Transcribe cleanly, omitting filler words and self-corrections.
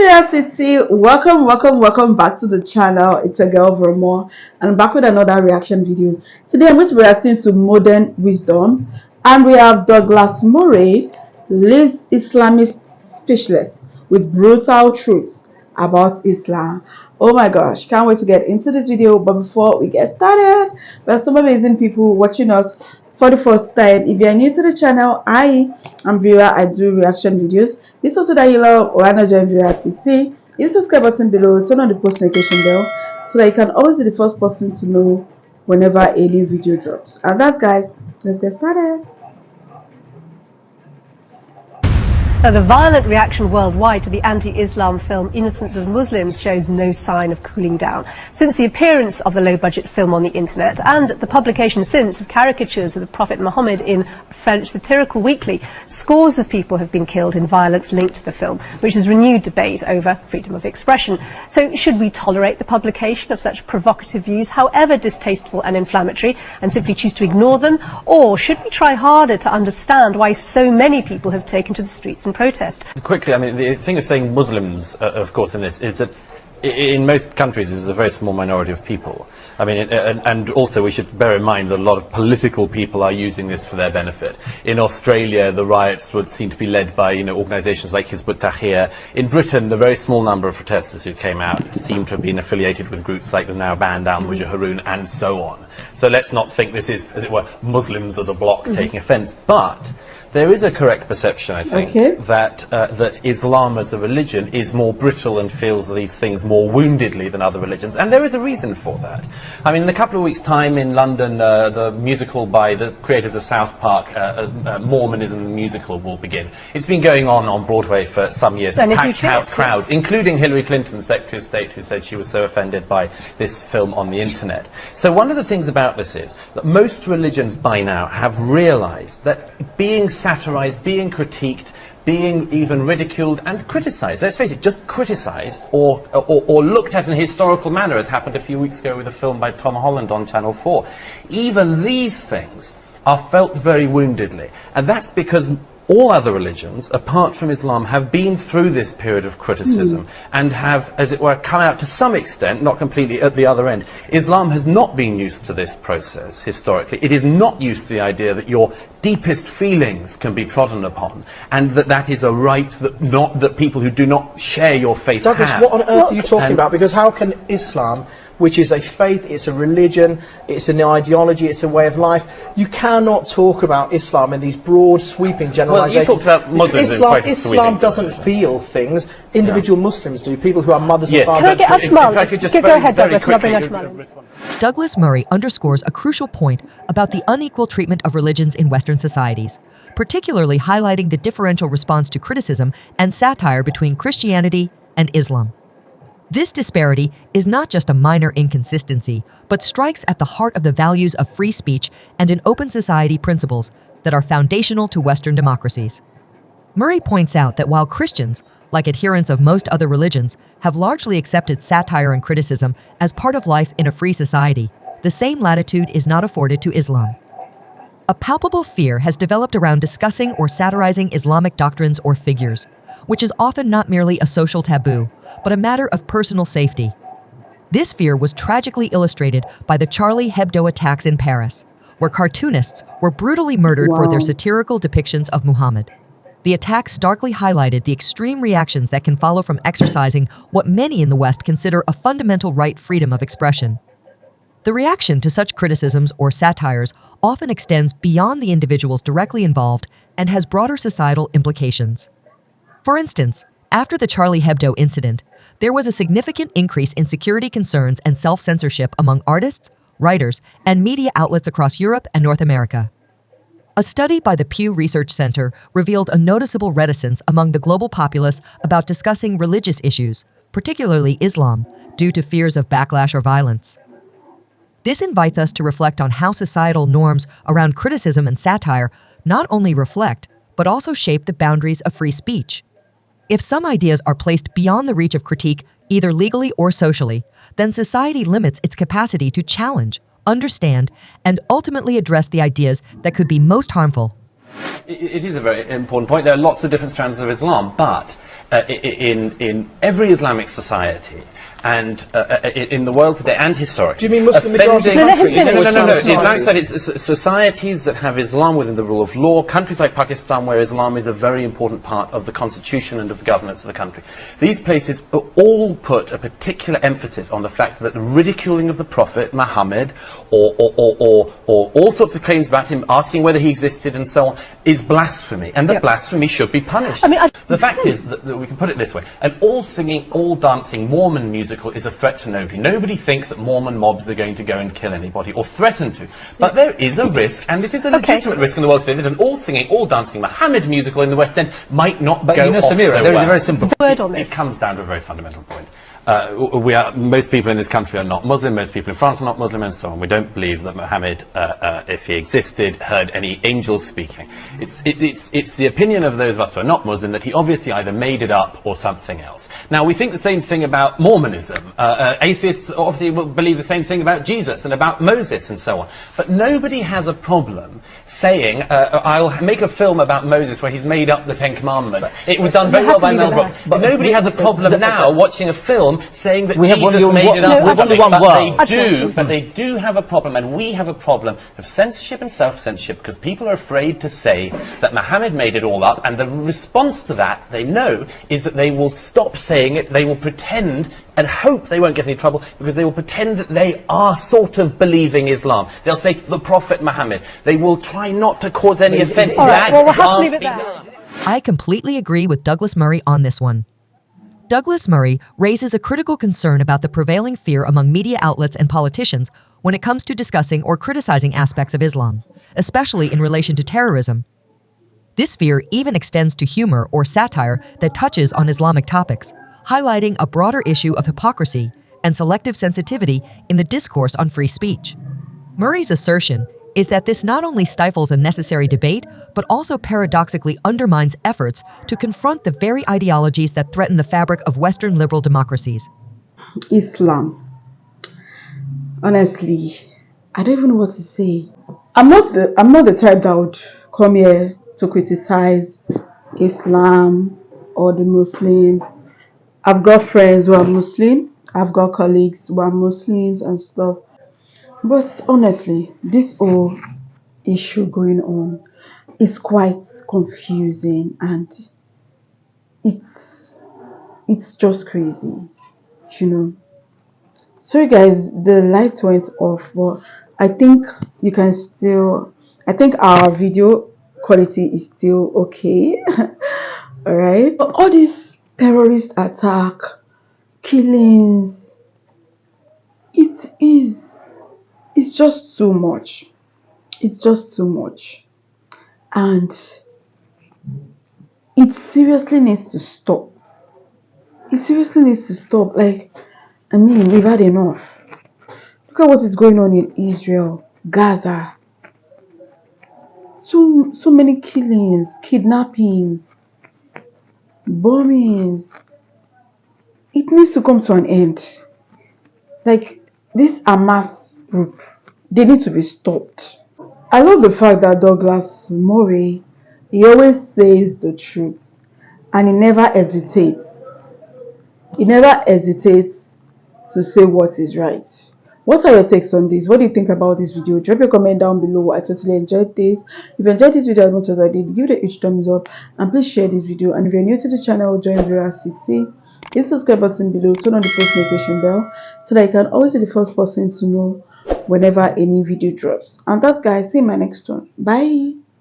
Nigeria City, welcome back to the channel. It's a girl Vermo, and I'm back with another reaction video. Today I'm going to be reacting to Modern Wisdom, and we have Douglas Murray leaves Islamist speechless with brutal truths about Islam. Oh my gosh, can't wait to get into this video. But before we get started, there are some amazing people watching us for the first time. If you're new to the channel, I am Vera. I do reaction videos. This also that you love or not join Vera City. Hit the subscribe button below, turn on the post notification bell so that you can always be the first person to know whenever a new video drops. And that's, guys, let's get started. Now, the violent reaction worldwide to the anti-Islam film Innocence of Muslims shows no sign of cooling down. Since the appearance of the low-budget film on the internet and the publication since of caricatures of the Prophet Muhammad in a French satirical weekly, scores of people have been killed in violence linked to the film, which has renewed debate over freedom of expression. So should we tolerate the publication of such provocative views, however distasteful and inflammatory, and simply choose to ignore them? Or should we try harder to understand why so many people have taken to the streets and protest? Quickly, I mean, the thing of saying Muslims, of course, in this is that in most countries there's a very small minority of people. I mean, and also we should bear in mind that a lot of political people are using this for their benefit. In Australia, the riots would seem to be led by, organisations like Hizb ut-Tahrir. In Britain, the very small number of protesters who came out seem to have been affiliated with groups like the now banned Al-Mujahirun and so on. So let's not think this is, as it were, Muslims as a bloc taking offence. But there is a correct perception, I think, that Islam as a religion is more brittle and feels these things more woundedly than other religions, and there is a reason for that. I mean, in a couple of weeks' time in London, the musical by the creators of South Park, Mormonism the Musical, will begin. It's been going on Broadway for some years, to pack out crowds, including Hillary Clinton, Secretary of State, who said she was so offended by this film on the internet. So one of the things about this is that most religions by now have realised that being satirized, being critiqued, being even ridiculed and criticized, let's face it, just criticized or looked at in a historical manner, as happened a few weeks ago with a film by Tom Holland on Channel 4. Even these things are felt very woundedly, and that's because all other religions, apart from Islam, have been through this period of criticism and have, as it were, come out to some extent, not completely at the other end. Islam has not been used to this process historically. It is not used to the idea that your deepest feelings can be trodden upon, and that is a right that people who do not share your faith Douglas, have. what on earth are you talking about? Because how can Islam, which is a faith, it's a religion, it's an ideology, it's a way of life, you cannot talk about Islam in these broad, sweeping generalizations. Well, you talked about Muslims Islam doesn't feel things. Individual Muslims do, people who are mothers and fathers. Can I get Ajmal? If I could just go ahead, Douglas, and I'll bring Ajmal in. Douglas Murray underscores a crucial point about the unequal treatment of religions in Western societies, particularly highlighting the differential response to criticism and satire between Christianity and Islam. This disparity is not just a minor inconsistency, but strikes at the heart of the values of free speech and an open society principles that are foundational to Western democracies. Murray points out that while Christians, like adherents of most other religions, have largely accepted satire and criticism as part of life in a free society, the same latitude is not afforded to Islam. A palpable fear has developed around discussing or satirizing Islamic doctrines or figures, which is often not merely a social taboo, but a matter of personal safety. This fear was tragically illustrated by the Charlie Hebdo attacks in Paris, where cartoonists were brutally murdered for their satirical depictions of Muhammad. The attacks starkly highlighted the extreme reactions that can follow from exercising what many in the West consider a fundamental right, freedom of expression. The reaction to such criticisms or satires often extends beyond the individuals directly involved and has broader societal implications. For instance, after the Charlie Hebdo incident, there was a significant increase in security concerns and self-censorship among artists, writers, and media outlets across Europe and North America. A study by the Pew Research Center revealed a noticeable reticence among the global populace about discussing religious issues, particularly Islam, due to fears of backlash or violence. This invites us to reflect on how societal norms around criticism and satire not only reflect, but also shape the boundaries of free speech. If some ideas are placed beyond the reach of critique, either legally or socially, then society limits its capacity to challenge, understand, and ultimately address the ideas that could be most harmful. It is a very important point. There are lots of different strands of Islam, but in every Islamic society and in the world today and historically. Do you mean Muslim majority countries? No. Islamic societies, it's societies that have Islam within the rule of law, countries like Pakistan where Islam is a very important part of the constitution and of the governance of the country. These places all put a particular emphasis on the fact that the ridiculing of the Prophet Muhammad or all sorts of claims about him, asking whether he existed and so on, is blasphemy, and that blasphemy should be punished. The fact is that we can put it this way: an all singing, all dancing Mormon musical is a threat to nobody. Nobody thinks that Mormon mobs are going to go and kill anybody or threaten to. But there is a risk, and it is a legitimate risk in the world today, that an all singing, all dancing Muhammad musical in the West End might not go off so well. There is a very simple word on this. It comes down to a very fundamental point. Most people in this country are not Muslim, most people in France are not Muslim, and so on. We don't believe that Muhammad, if he existed, heard any angels speaking. It's the opinion of those of us who are not Muslim that he obviously either made it up or something else. Now, we think the same thing about Mormonism. Atheists obviously will believe the same thing about Jesus and about Moses and so on. But nobody has a problem saying, I'll make a film about Moses where he's made up the Ten Commandments. It was done very well by Mel Brooks. But nobody has a problem now watching a film saying that Jesus made it up. But they do have a problem, and we have a problem of censorship and self-censorship, because people are afraid to say that Muhammad made it all up, and the response to that, they know, is that they will stop saying it, they will pretend and hope they won't get any trouble, because they will pretend that they are sort of believing Islam. They'll say the Prophet Muhammad. They will try not to cause any offence. All right, well, we'll have to leave it there. I completely agree with Douglas Murray on this one. Douglas Murray raises a critical concern about the prevailing fear among media outlets and politicians when it comes to discussing or criticizing aspects of Islam, especially in relation to terrorism. This fear even extends to humor or satire that touches on Islamic topics, highlighting a broader issue of hypocrisy and selective sensitivity in the discourse on free speech. Murray's assertion is that this not only stifles a necessary debate, but also paradoxically undermines efforts to confront the very ideologies that threaten the fabric of Western liberal democracies. Islam. Honestly, I don't even know what to say. I'm not the type that would come here to criticize Islam or the Muslims. I've got friends who are Muslim, I've got colleagues who are Muslims and stuff. But honestly, this whole issue going on is quite confusing, and it's just crazy, you know. Sorry guys, the lights went off, but I think you can still, I think our video quality is still okay. All right, but all these terrorist attack, killings, it's just too much. It's just too much, and it seriously needs to stop. It seriously needs to stop. Like, I mean, we've had enough. Look at what is going on in Israel, Gaza. So many killings, kidnappings, bombings. It needs to come to an end. Like, this Hamas group, they need to be stopped. I love the fact that Douglas Murray, he always says the truth, and he never hesitates. He never hesitates to say what is right. What are your takes on this? What do you think about this video? Drop your comment down below. I totally enjoyed this. If you enjoyed this video as much as I did, give it a huge thumbs up, and please share this video. And if you're new to the channel, join Veracity. Hit the subscribe button below, turn on the post notification bell, so that you can always be the first person to know whenever any video drops. And that, guys, see you in my next one. Bye.